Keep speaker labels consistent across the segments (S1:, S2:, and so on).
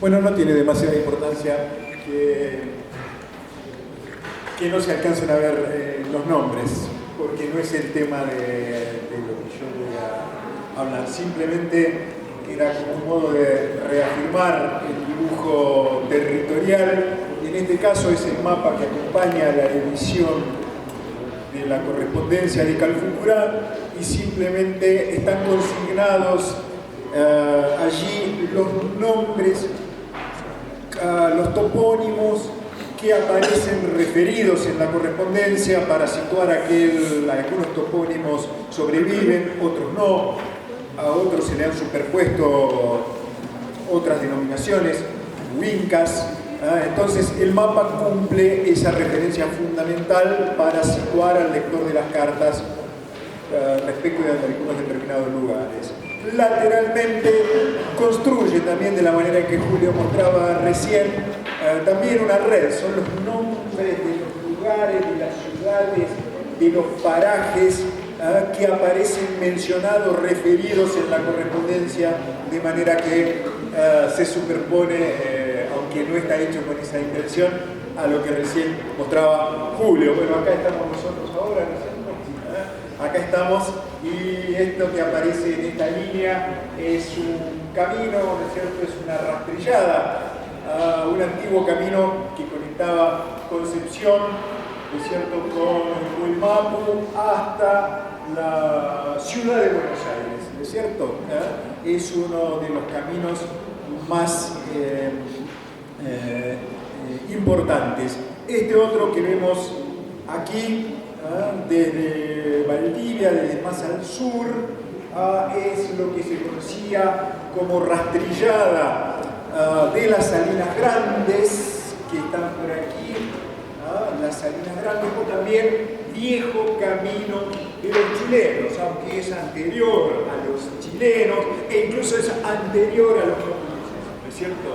S1: Bueno, no tiene demasiada importancia que no se alcancen a ver los nombres, porque no es el tema de lo que yo voy a hablar. Simplemente era como un modo de reafirmar el dibujo territorial. En este caso es el mapa que acompaña la edición de la correspondencia de Calfucurá, y simplemente están consignados allí los nombres, los topónimos que aparecen referidos en la correspondencia para situar algunos topónimos sobreviven, otros no, a otros se le han superpuesto otras denominaciones, huincas. Entonces el mapa cumple esa referencia fundamental para situar al lector de las cartas respecto de algunos determinados lugares. Lateralmente construye también, de la manera que Julio mostraba recién, también una red. Son los nombres de los lugares, de las ciudades, de los parajes que aparecen mencionados, referidos en la correspondencia, de manera que se superpone, aunque no está hecho con esa intención, a lo que recién mostraba Julio. Bueno, acá estamos nosotros ahora, ¿no es cierto? Acá estamos, y esto que aparece en esta línea es un camino, ¿no es cierto? Es una rastrillada, un antiguo camino que conectaba Concepción, ¿no es cierto?, con Huilmapu hasta la ciudad de Buenos Aires, ¿no es cierto? Es uno de los caminos más importantes. Este otro que vemos aquí, desde Valdivia, desde más al sur, es lo que se conocía como rastrillada de las Salinas Grandes, que están por aquí, las Salinas Grandes, o también viejo camino de los chilenos, aunque es anterior a los chilenos e incluso es anterior a los portugueses, ¿no es cierto?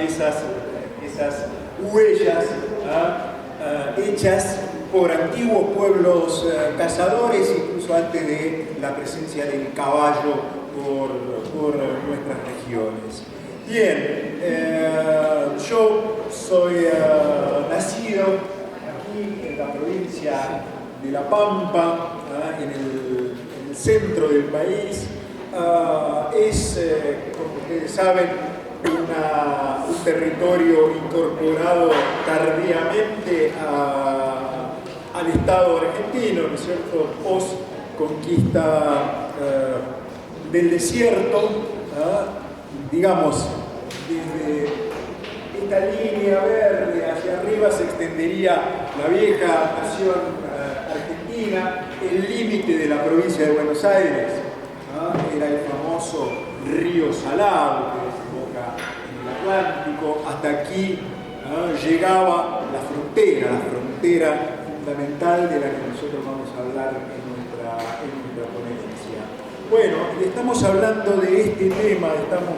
S1: Esas huellas hechas por antiguos pueblos cazadores, incluso antes de la presencia del caballo por nuestras regiones. Bien, yo soy nacido aquí en la provincia de La Pampa, en el centro del país. Es, como ustedes saben, un territorio incorporado tardíamente al Estado argentino, ¿no es cierto?, post conquista del desierto. Digamos, desde esta línea verde hacia arriba se extendería la vieja nación argentina, el límite de la provincia de Buenos Aires era el famoso río Salado, que desemboca en el Atlántico. Hasta aquí llegaba la frontera fundamental de la que nosotros vamos a hablar en nuestra ponencia. Bueno, estamos hablando de este tema,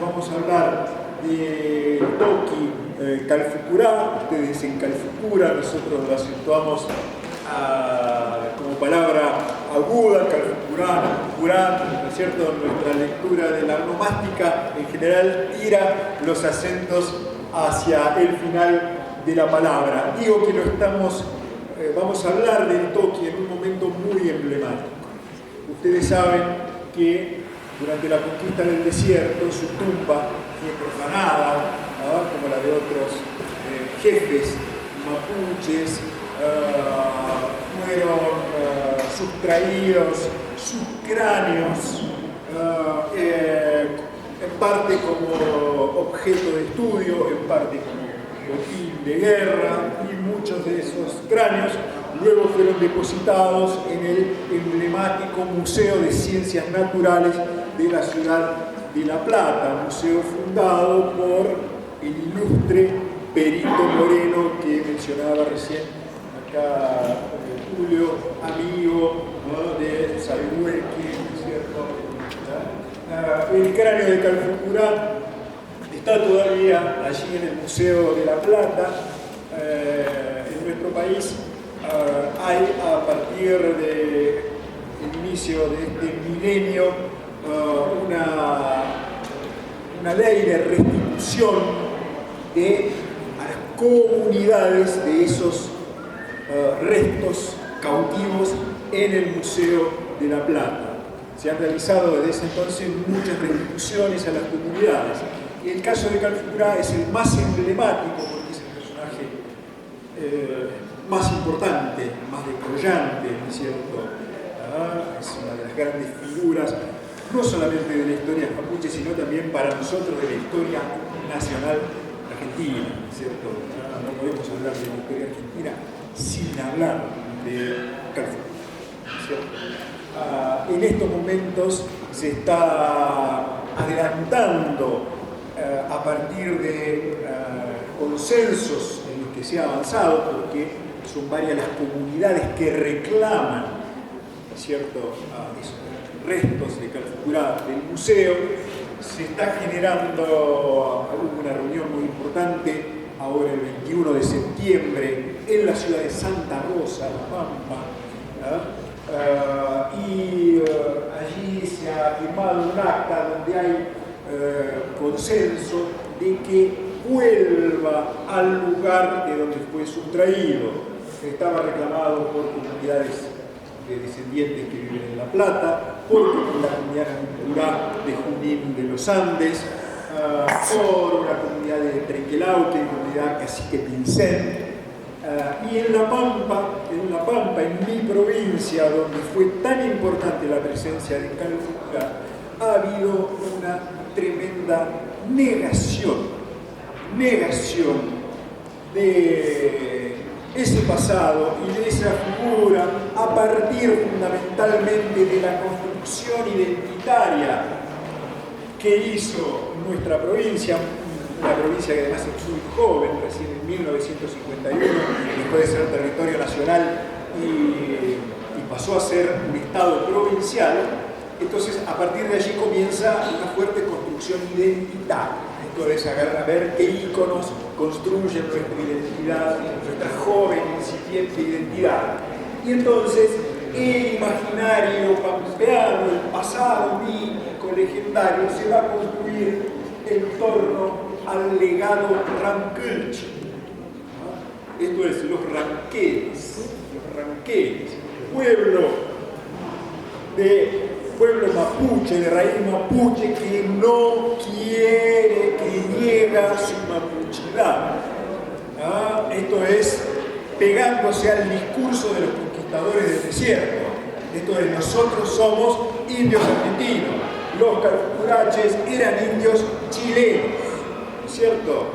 S1: vamos a hablar de Toki Calfucurá. Ustedes en Calfucura, nosotros lo acentuamos como palabra aguda, Calfucurá, ¿no es cierto? Nuestra lectura de la onomástica en general tira los acentos hacia el final de la palabra. Digo que vamos a hablar del Toki en un momento muy emblemático. Ustedes saben que durante la conquista del desierto su tumba fue profanada, como la de otros jefes mapuches. Fueron sustraídos sus cráneos, en parte como objeto de estudio, en parte como botín de guerra, y muchos de esos cráneos luego fueron depositados en el emblemático Museo de Ciencias Naturales de la ciudad de La Plata, museo fundado por el ilustre Perito Moreno, que mencionaba recién acá Julio, amigo, ¿no?, de Salhueque, ¿cierto? El cráneo de Calfucurá está todavía allí en el Museo de La Plata. En nuestro país hay, a partir del inicio de este milenio, una ley de restitución a las comunidades de esos restos cautivos en el Museo de La Plata. Se han realizado desde ese entonces muchas restituciones a las comunidades. Y el caso de Calfucurá es el más emblemático porque es el personaje más importante, más descollante, ¿no es cierto? Es una de las grandes figuras, no solamente de la historia mapuche, sino también para nosotros de la historia nacional argentina, ¿no es cierto? No podemos hablar de la historia argentina sin hablar de Calfucurá, ¿no es cierto? En estos momentos se está adelantando a partir de consensos en los que se ha avanzado, porque son varias las comunidades que reclaman, ¿cierto?, esos restos de Calfucurá del museo. Se está generando una reunión muy importante ahora el 21 de septiembre en la ciudad de Santa Rosa, La Pampa, y allí se ha firmado un acta donde hay consenso de que vuelva al lugar de donde fue sustraído. Estaba reclamado por comunidades de descendientes que viven en La Plata, por la comunidad cultural de Junín de los Andes, por una comunidad de Trequelauque, comunidad Cacique Pincén, y en La Pampa, en mi provincia, donde fue tan importante la presencia de Calfucurá, ha habido una tremenda negación de ese pasado y de esa figura a partir fundamentalmente de la construcción identitaria que hizo nuestra provincia, una provincia que además es muy joven, recién en 1951 dejó de ser territorio nacional y pasó a ser un estado provincial. Entonces, a partir de allí comienza una fuerte construcción identitaria. Esto es a ver qué íconos construyen nuestra identidad, nuestra joven, incipiente identidad. Y entonces, el imaginario pampeano, el pasado mítico, legendario, se va a construir en torno al legado ranquelche. Esto es, los ranqueles, pueblo mapuche, de raíz mapuche, que no quiere, que niega su mapuchidad. Esto es, pegándose al discurso de los conquistadores del desierto. Esto es, nosotros somos indios argentinos, los calfucuraches eran indios chilenos, ¿no es cierto?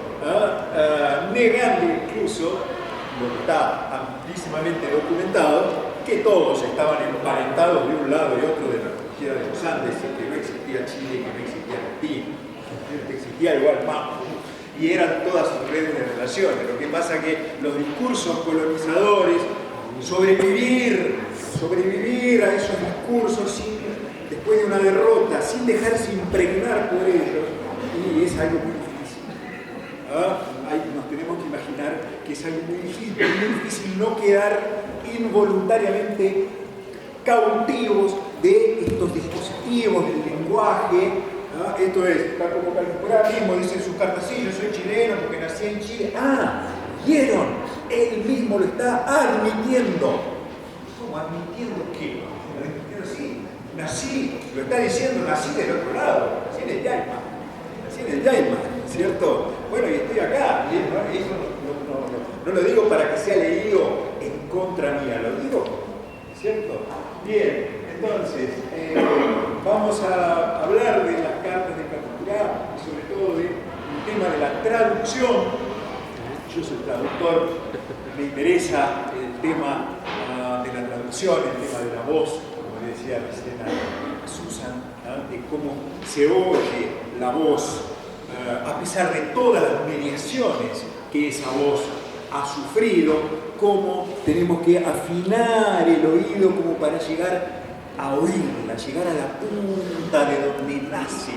S1: Negando incluso, lo que está amplísimamente documentado, que todos estaban emparentados de un lado y otro de la cordillera de los Andes, y que no existía Chile, que no existía Argentina, que existía igual Mapu, y eran todas sus redes de relaciones. Lo que pasa es que los discursos colonizadores, sobrevivir a esos discursos después de una derrota, sin dejarse impregnar por ellos, y es algo muy difícil. Nos tenemos que imaginar que es algo muy difícil no quedar involuntariamente cautivos de estos dispositivos del lenguaje. Esto es, tal como Calfucurá mismo dice en sus cartas: sí, yo soy chileno porque nací en Chile. ¿Vieron? Él mismo lo está admitiendo. ¿Cómo admitiendo qué? Sí, nací, lo está diciendo, nací del otro lado, nací en el Yaima, ¿cierto? Bueno, y estoy acá, y eso no lo digo para que sea leído en contra mía, lo digo, ¿cierto? Bien, entonces, vamos a hablar de las cartas de Calfucurá y sobre todo del tema de la traducción. Yo soy traductor, me interesa el tema de la traducción, el tema de la voz, como le decía recién a Susan, de cómo se oye la voz, a pesar de todas las mediaciones que esa voz ha sufrido, cómo tenemos que afinar el oído como para llegar a oírla, llegar a la punta de donde nace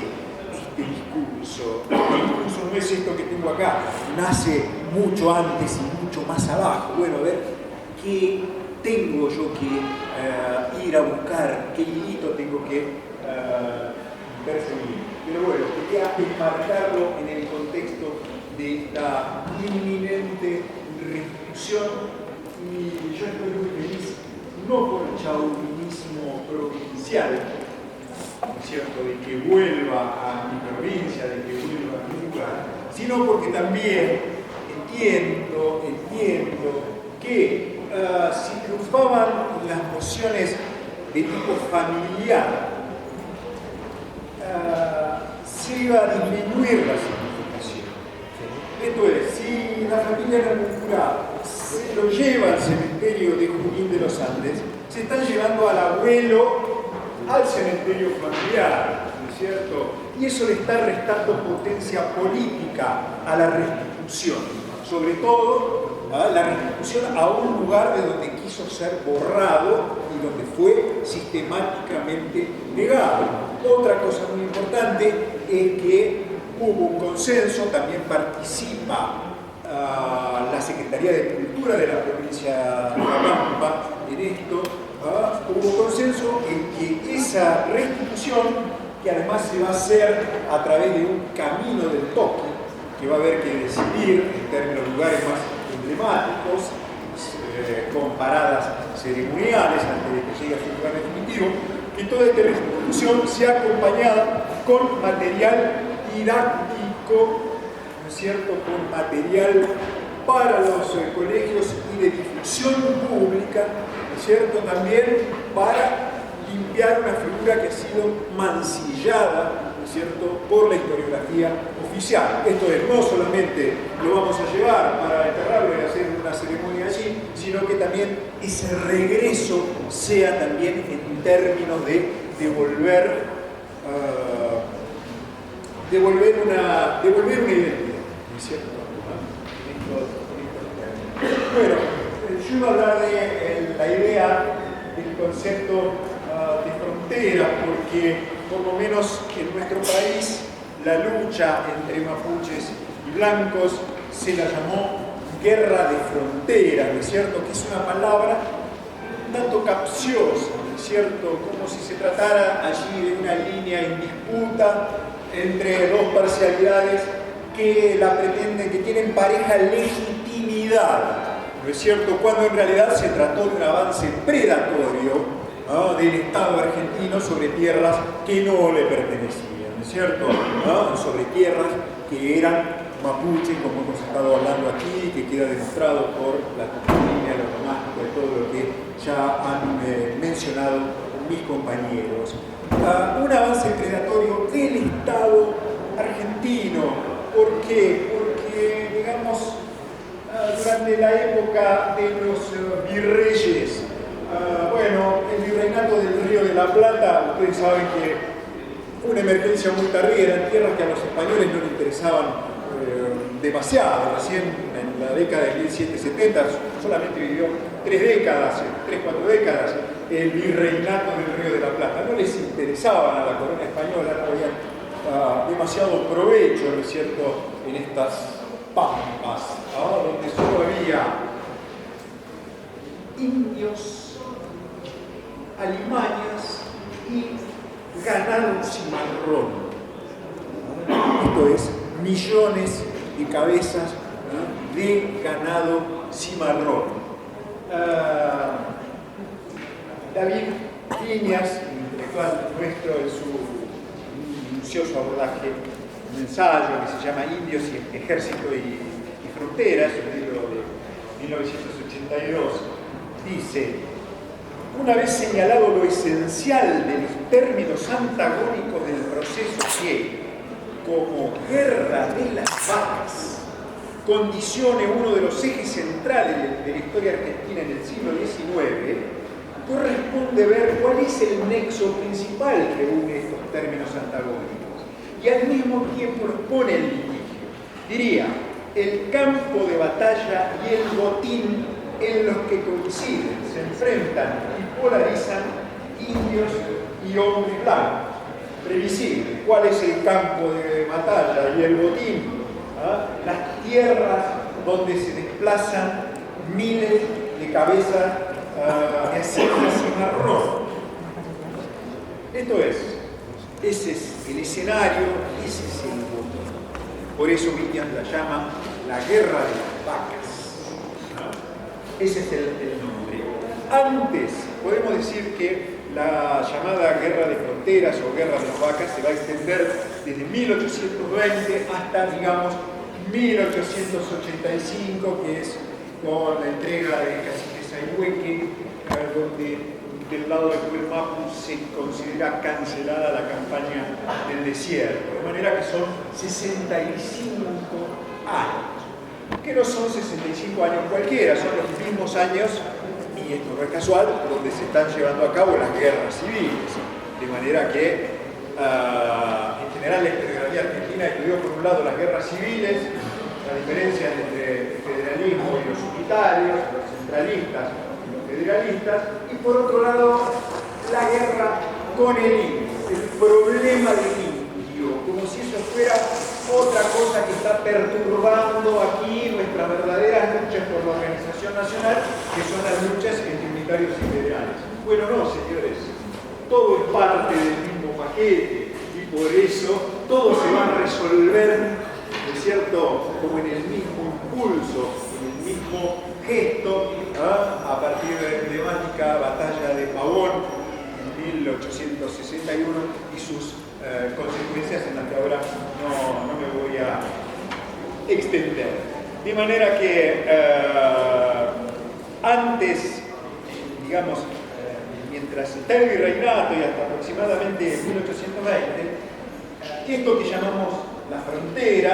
S1: este discurso. El discurso no es esto que tengo acá, nace mucho antes y mucho más abajo. Bueno, a ver, ¿qué tengo yo que ir a buscar? ¿Qué hilito tengo que perseguir? Pero bueno, quería enmarcarlo en el contexto de esta inminente restitución, y yo estoy muy feliz, no por el chauvinismo provincial, ¿no es cierto?, de que vuelva a mi provincia, de que vuelva a mi lugar, sino porque también entiendo que si triunfaban las nociones de tipo familiar, se iba a disminuir la significación. Esto es, si la familia remunculada se lo lleva al cementerio de Junín de los Andes, se están llevando al abuelo al cementerio familiar, ¿no es cierto? Y eso le está restando potencia política a la restitución, sobre todo la restitución a un lugar de donde quiso ser borrado y donde fue sistemáticamente negado. Otra cosa muy importante es que hubo un consenso, también participa la Secretaría de Cultura de la provincia de La Pampa en esto. Hubo consenso en que esa restitución, que además se va a hacer a través de un camino del toque, que va a haber que decidir en términos de lugares más emblemáticos, con paradas ceremoniales antes de que llegue a su lugar definitivo, que toda esta restitución sea acompañada con material didáctico, ¿no es cierto?, con material para los colegios y de difusión pública, ¿no es cierto?, también para limpiar una figura que ha sido mancillada, ¿no es cierto?, por la historiografía oficial. Esto es, no solamente lo vamos a llevar para enterrarlo y hacer una ceremonia allí, sino que también ese regreso sea también en términos de devolver una identidad, ¿no es cierto? Bueno, yo iba a hablar de la idea del concepto de frontera, porque por lo menos en nuestro país la lucha entre mapuches y blancos se la llamó guerra de fronteras, ¿no es cierto?, que es una palabra un tanto capciosa, ¿no es cierto?, como si se tratara allí de una línea en disputa entre dos parcialidades que la pretenden, que tienen pareja legitimidad, ¿no es cierto?, cuando en realidad se trató de un avance predatorio, ¿no?, del Estado argentino sobre tierras que no le pertenecían, ¿no es cierto?, ¿no?, sobre tierras que eran mapuche, como hemos estado hablando aquí, que queda demostrado por la topografía, lo románico, de todo lo que ya han mencionado mis compañeros. Un avance predatorio del Estado argentino. ¿Por qué? Porque, digamos, durante la época de los virreyes, bueno, el virreinato del Río de la Plata, ustedes saben que fue una emergencia muy tardía, eran tierras que a los españoles no les interesaban demasiado. Recién en la década de 1770 solamente vivió 3 décadas, 3-4 décadas el virreinato del Río de la Plata. No les interesaban a la corona española, no habían demasiado provecho, ¿no es cierto?, en estas pampas, donde solo había indios, alimañas y ganado cimarrón. Esto es, millones de cabezas, ¿no?, de ganado cimarrón. David Viñas, intelectual nuestro, en su minucioso abordaje, un ensayo que se llama Indios, Ejército y Fronteras, un libro de 1982, dice: una vez señalado lo esencial de los términos antagónicos del proceso que, como guerra de las vacas, condicione uno de los ejes centrales de la historia argentina en el siglo XIX, corresponde ver cuál es el nexo principal que une estos términos antagónicos y al mismo tiempo los pone en litigio. Diría, el campo de batalla y el botín en los que coinciden, se enfrentan y polarizan indios y hombres blancos. Previsible. ¿Cuál es el campo de batalla y el botín? Las tierras donde se desplazan miles de cabezas de haciendas y marrón. Esto es, ese es el escenario, ese es el botín. Por eso William la llama la guerra de las vacas. Ese es el nombre. Antes, podemos decir que la llamada guerra de fronteras o guerra de las vacas se va a extender desde 1820 hasta, digamos, 1885, que es con la entrega de Cacique Sayhueque, donde del lado de Puelmapu se considera cancelada la campaña del desierto. De manera que son 65 años. Que no son 65 años cualquiera, son los mismos años, y esto no es casual, donde se están llevando a cabo las guerras civiles. De manera que, en general, la historiografía argentina estudió por un lado las guerras civiles, la diferencia entre el federalismo y los unitarios, los centralistas y los federalistas, y por otro lado, la guerra con el indio, el problema del indio, como si eso fuera otra cosa que está perturbando aquí nuestras verdaderas luchas por la organización nacional, que son las luchas entre unitarios y federales. Bueno, no, señores, todo es parte del mismo paquete y por eso todo se va a resolver, ¿no es cierto?, como en el mismo impulso, en el mismo gesto, a partir de la emblemática batalla de Pavón en 1861 y sus consecuencias en las que ahora no me voy a extender. De manera que antes, digamos, mientras está el virreinato y hasta aproximadamente 1820, esto que llamamos la frontera,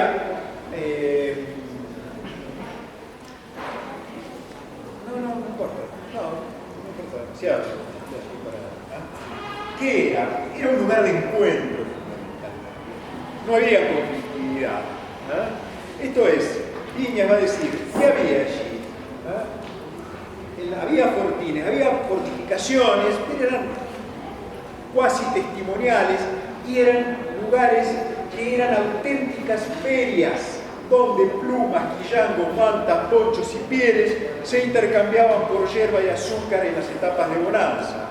S1: no importa demasiado. ¿Qué era? Era un lugar de encuentro. No había conflictividad. Esto es, Viñas va a decir, ¿qué había allí? Había fortines, había fortificaciones, pero eran cuasi testimoniales y eran lugares que eran auténticas ferias donde plumas, quillangos, mantas, ponchos y pieles se intercambiaban por hierba y azúcar en las etapas de bonanza,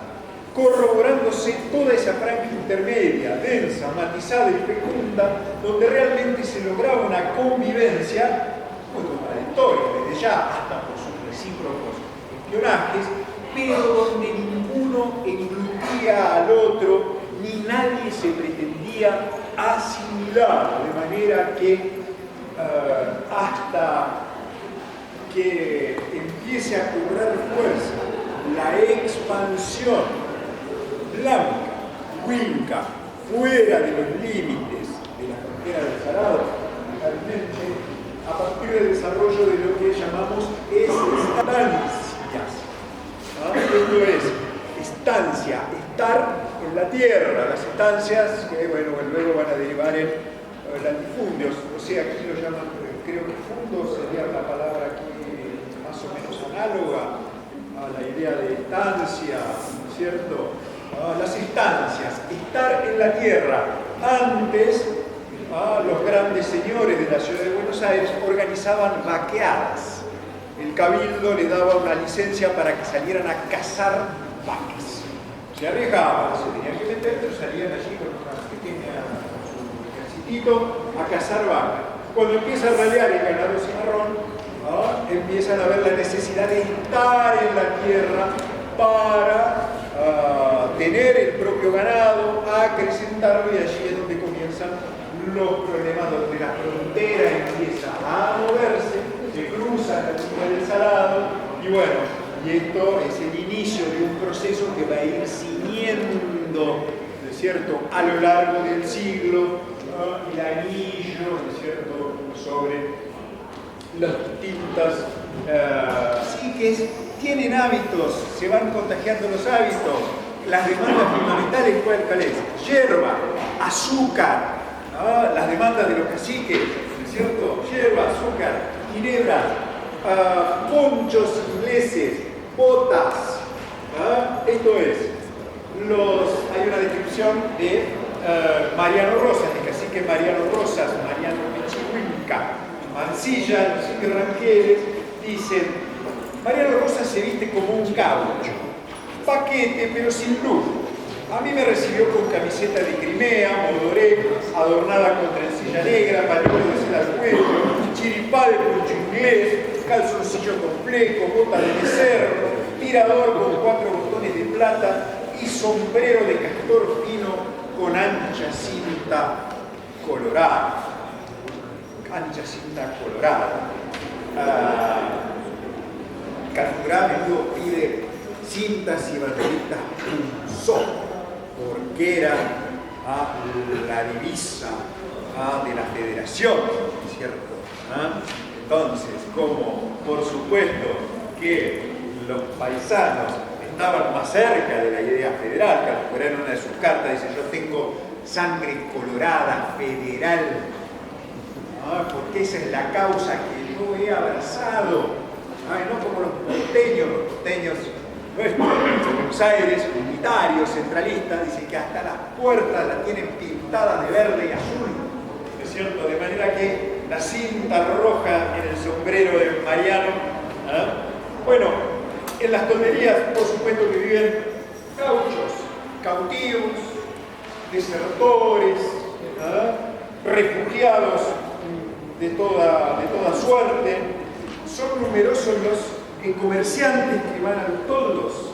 S1: corroborándose toda esa franja intermedia, densa, matizada y fecunda, donde realmente se lograba una convivencia muy contradictoria, desde ya hasta por sus recíprocos espionajes, pero donde ninguno englutía al otro, ni nadie se pretendía asimilar, de manera que hasta que empiece a cobrar fuerza la expansión blanca, huinca, fuera de los límites de la frontera del Salado, realmente a partir del desarrollo de lo que llamamos estancias. Esto es estancia, estar en la tierra, las estancias que luego van a derivar en latifundios, o sea, aquí lo llaman, creo que fundo sería una palabra aquí más o menos análoga a la idea de estancia, ¿cierto? Las estancias, estar en la tierra. Antes, los grandes señores de la ciudad de Buenos Aires organizaban vaqueadas. El cabildo le daba una licencia para que salieran a cazar vacas. Se arriesgaban, se tenían que meter, pero salían allí con una pequeña a cazar vacas. Cuando empieza a ralear el ganado cimarrón, empiezan a ver la necesidad de estar en la tierra para tener el propio ganado, acrecentarlo, y allí es donde comienzan los problemas, donde la frontera empieza a moverse, se cruza la línea del Salado, y esto es el inicio de un proceso que va a ir ciñendo, ¿no es cierto?, a lo largo del siglo, el anillo, ¿no es cierto?, sobre las distintas psiques, tienen hábitos, se van contagiando los hábitos. Las demandas fundamentales, ¿cuál es? Hierba, azúcar, las demandas de los caciques, ¿no es cierto?, hierba, azúcar, ginebra, ponchos ingleses, botas. Esto es hay una descripción de Mariano Rosas, el cacique Mariano Rosas, Mariano Michihuinca, Mansilla, los indios ranqueles, dicen: Mariano Rosas se viste como un gaucho, paquete pero sin lujo. A mí me recibió con camiseta de Crimea, modoré, adornada con trencilla negra, pañuelo de seda al cuello, chiripal con inglés, calzoncillo con fleco, bota de becerro, tirador con 4 botones de plata y sombrero de castor fino con ancha cinta colorada. Ancha cinta colorada. Capturá a menudo pide cintas y banderitas punzón, porque era la divisa de la federación, ¿cierto? Entonces, como por supuesto que los paisanos estaban más cerca de la idea federal, Calfuera en una de sus cartas dice: yo tengo sangre colorada federal, porque esa es la causa que yo he abrazado. No como los porteños nuestros, de Buenos Aires, unitarios, centralistas, dicen que hasta las puertas las tienen pintadas de verde y azul, ¿no es cierto? De manera que la cinta roja en el sombrero de Mariano, bueno, en las tonterías, por supuesto que viven gauchos, cautivos, desertores, refugiados de toda suerte. Son numerosos los comerciantes que van a los toldos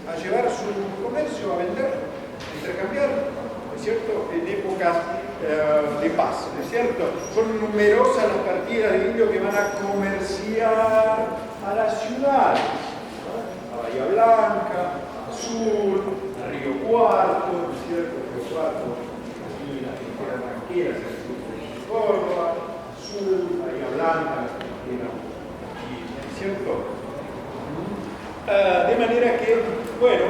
S1: a llevar su comercio, a vender, a intercambiar, ¿no es cierto?, en épocas de paz, ¿no es cierto? Son numerosas las partidas de indios que van a comerciar a las ciudades, ¿no? A Bahía Blanca, a Sur, a Río Cuarto, ¿no es cierto?, Río Cuarto, y las fronteras ranqueras, el sur de Córdoba, Sur, Bahía Blanca, la frontera, ¿cierto? De manera que, bueno,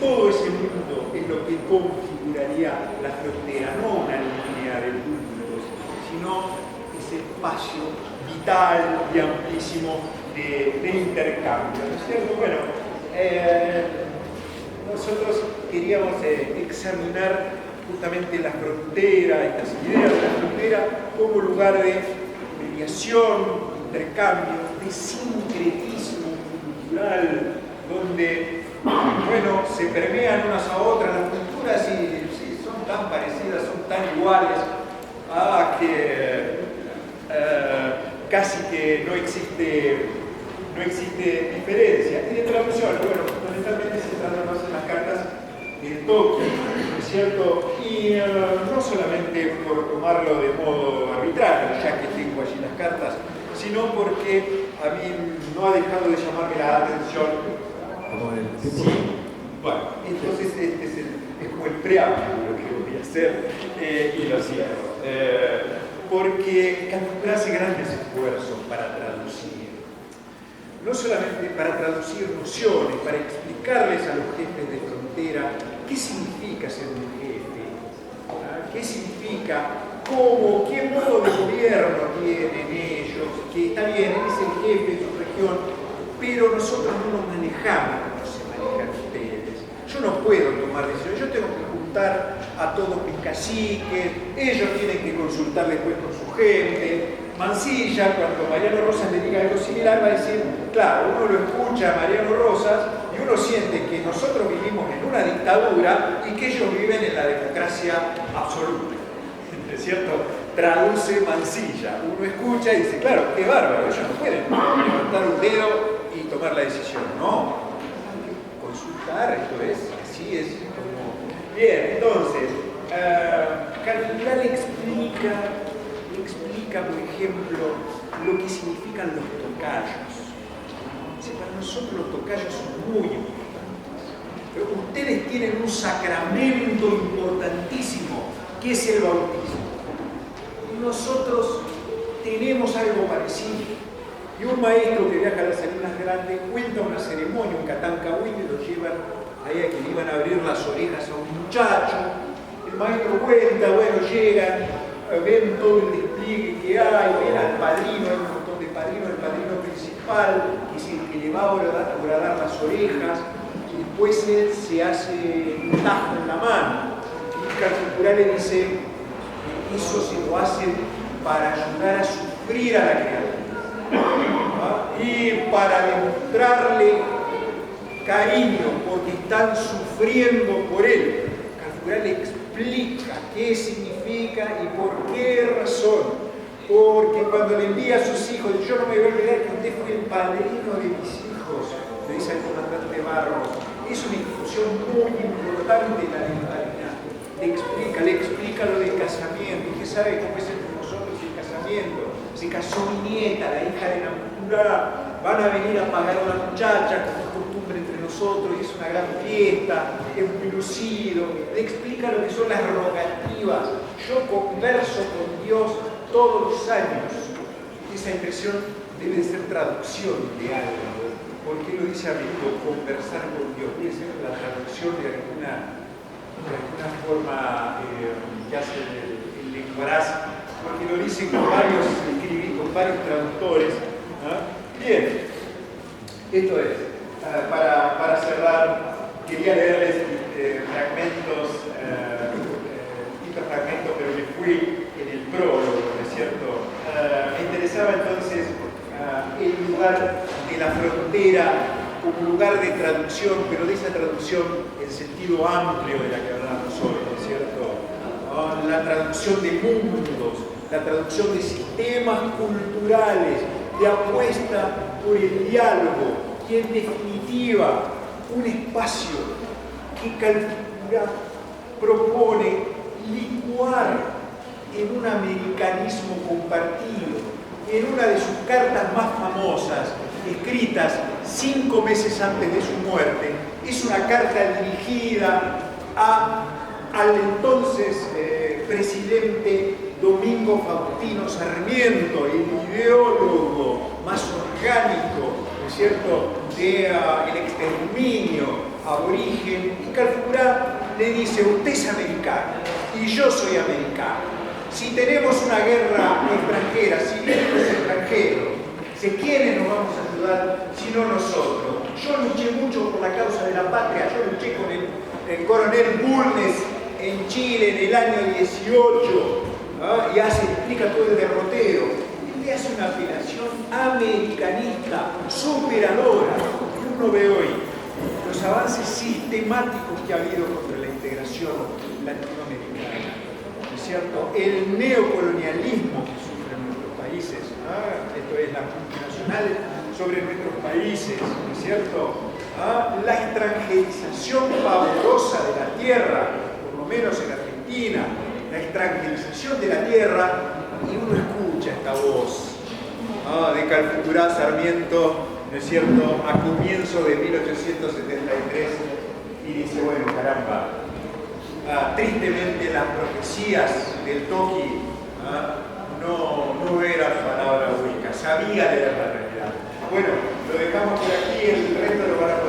S1: todo ese mundo es lo que configuraría la frontera, no una línea de puntos, sino ese espacio vital y amplísimo de intercambio, ¿no es cierto? Bueno, nosotros queríamos examinar justamente la frontera, estas ideas de la frontera como lugar de mediación, intercambio, de sincretismo cultural, donde, bueno, se permean unas a otras las culturas y sí, son tan parecidas, son tan iguales, que casi que no existe diferencia. Y de traducción, bueno, fundamentalmente se trata más en las cartas de Tokio, ¿no es cierto? Y no solamente por tomarlo de modo arbitrario, ya que tengo allí las cartas, sino porque a mí no ha dejado de llamarme la atención. Sí. Bueno, entonces este es como el preámbulo que voy a hacer y lo cierro. Porque Calfuera hace grandes esfuerzos para traducir. No solamente para traducir nociones, para explicarles a los jefes de frontera qué significa ser un jefe, qué significa, cómo, qué modo de gobierno tienen ellos, que está bien, él es el jefe de su región, pero nosotros no nos manejamos como se manejan ustedes. Yo no puedo tomar decisiones, yo tengo que juntar a todos mis caciques, ellos tienen que consultar después con su gente. Mansilla, cuando Mariano Rosas le diga algo similar, va a decir, claro, uno lo escucha a Mariano Rosas y uno siente que nosotros vivimos en una dictadura y que ellos viven en la democracia absoluta. ¿Es cierto? Traduce Mansilla. Uno escucha y dice, claro, qué bárbaro, ellos no pueden levantar un dedo y tomar la decisión. No, hay que consultar, esto es, así es como... Bien, entonces, Calfuera explica, por ejemplo, lo que significan los tocayos. Dice, para nosotros los tocayos son muy importantes. Pero ustedes tienen un sacramento importantísimo, que es el bautismo. Nosotros tenemos algo parecido. Y un maestro que viaja a las Salinas Grandes cuenta una ceremonia, un catancahuín, y lo llevan ahí a que le iban a abrir las orejas a un muchacho. El maestro cuenta, bueno, llegan, ven todo el despliegue que hay, ven al padrino, hay un montón de padrinos, el padrino principal, que es el que le va a horadar las orejas, y después él se hace un tajo en la mano. Y Calfucurá le dice, eso se lo hacen para ayudar a sufrir a la criatura. Y para demostrarle cariño, porque están sufriendo por él. Calfucurá le explica qué significa y por qué razón. Porque cuando le envía a sus hijos, yo no me voy a olvidar que usted fue el padrino de mis hijos, le dice al comandante Barros. Es una institución muy importante en la legalidad. Le explica lo del casamiento. Usted sabe cómo es entre nosotros el casamiento. Se casó mi nieta, la hija de Nampurá. Van a venir a pagar a una muchacha, como es costumbre entre nosotros, y es una gran fiesta, es muy lucido. Le explica lo que son las rogativas. Yo converso con Dios todos los años. Esa impresión debe de ser traducción de algo. ¿Por qué lo dice amigo? Conversar con Dios. Debe ser la traducción de alguna forma que hace el lenguaraz, porque lo dice con varios traductores. Bien, esto es. Para cerrar, quería leerles fragmentos, pero me fui en el prólogo, ¿no es cierto? Me interesaba entonces el lugar de la frontera como lugar de traducción, pero de esa traducción en sentido amplio de la que hablamos hoy, ¿no es cierto? La traducción de mundos, la traducción de sistemas culturales, de apuesta por el diálogo y en definitiva un espacio que Calfucurá propone licuar en un americanismo compartido, en una de sus cartas más famosas, escritas 5 meses antes de su muerte. Es una carta dirigida al entonces presidente Domingo Faustino Sarmiento, el ideólogo más orgánico, ¿no es cierto?, del exterminio aborigen. Y Calfucurá le dice, usted es americano y yo soy americano. Si tenemos una guerra extranjera, si vienen los extranjeros, ¿quiénes nos vamos a ayudar si no nosotros? Yo luché mucho por la causa de la patria, yo luché con el coronel Bulnes en Chile en el año 18, y explica todo el derrotero. Y le hace una apelación americanista, superadora. Y uno ve hoy los avances sistemáticos que ha habido contra la integración latinoamericana, ¿no es cierto? El neocolonialismo que sufren nuestros países, esto es las multinacionales sobre nuestros países, ¿no es cierto? La extranjerización pavorosa de la tierra, por lo menos en Argentina, la extranjerización de la tierra, y uno escucha esta voz de Calfucurá Sarmiento, ¿no es cierto?, a comienzo de 1873, y dice, bueno, caramba, tristemente las profecías del Toqui no eran palabra única, sabía leer la realidad. Bueno, lo dejamos por aquí, el resto lo van a